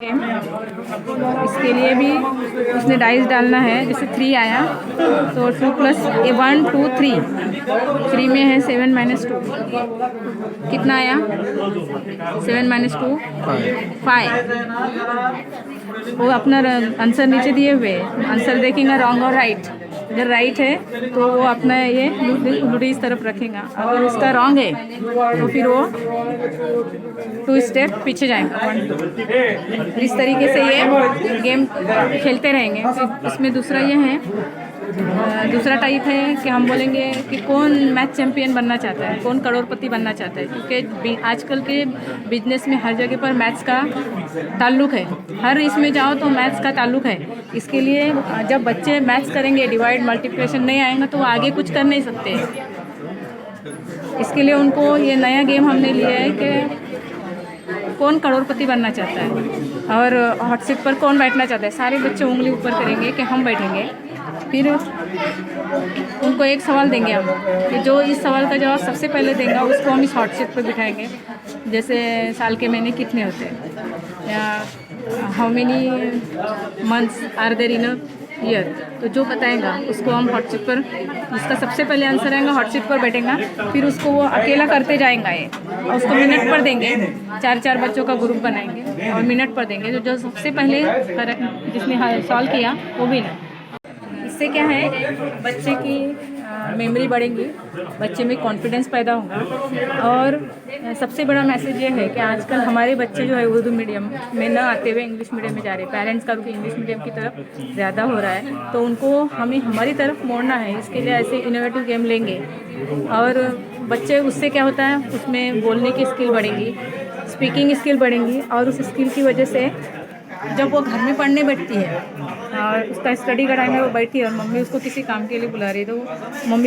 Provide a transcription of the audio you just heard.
इसके लिए भी उसने डाइस डालना है। जैसे 3 आया तो 2 + 1 2 3 3 में है 7 - 2 कितना आया 7 - 2 5। वो अपना आंसर नीचे दिए हुए आंसर देखेगा रॉन्ग और राइट। अगर राइट है तो वो अपना ये लूडी इस तरफ रखेगा। अगर उसका रॉन्ग है तो फिर वो 2 स्टेप पीछे जाएगा 1 2। इस तरीके से ये गेम खेलते रहेंगे। फिर इसमें दूसरा ये है दूसरा टाइप है कि हम बोलेंगे कि कौन मैथ चैम्पियन बनना चाहता है, कौन करोड़पति बनना चाहता है। क्योंकि आजकल के बिजनेस में हर जगह पर मैथ्स का ताल्लुक है। हर इसमें जाओ तो मैथ्स का ताल्लुक है। इसके लिए जब बच्चे मैथ्स करेंगे, डिवाइड मल्टीप्लिकेशन नहीं आएगा तो वो आगे कुछ कर नहीं सकते। इसके लिए उनको ये नया गेम हमने लिया है कि कौन करोड़पति बनना चाहता है और हॉट सीट पर कौन बैठना चाहता है। सारे बच्चे उंगली ऊपर करेंगे कि हम बैठेंगे। फिर उनको एक सवाल देंगे हम कि जो इस सवाल का जवाब सबसे पहले देगा उसको हम इस हॉट सीट पर बिठाएंगे। जैसे साल के महीने कितने होते हैं या how many months are there in a year, तो जो बताएगा उसको हम हॉट सीट पर, जिसका सबसे पहले आंसर आएगा हॉट सीट पर बैठेगा। फिर उसको वो अकेला करते जाएगा ये, और उसको मिनट पर देंगे। 4 बच्चों का ग्रुप बनाएंगे और मिनट पर देंगे। जो सबसे पहले जिसने सॉल्व किया वो भी ना। इससे क्या है बच्चे की मेमोरी बढ़ेगी, बच्चे में कॉन्फिडेंस पैदा होगा। और सबसे बड़ा मैसेज ये है कि आजकल हमारे बच्चे जो है उर्दू मीडियम में ना आते हुए इंग्लिश मीडियम में जा रहे हैं। पेरेंट्स का रुख इंग्लिश मीडियम की तरफ ज़्यादा हो रहा है, तो उनको हमें हमारी तरफ मोड़ना है। इसके लिए ऐसे इनोवेटिव गेम लेंगे और बच्चे उससे क्या होता है उसमें बोलने की स्किल बढ़ेगी, स्पीकिंग स्किल बढ़ेंगी। और उस स्किल की वजह से जब वो घर में पढ़ने बैठती है और उसका स्टडी कराएंगे, वो बैठी है और मम्मी उसको किसी काम के लिए बुला रही है तो मम्मी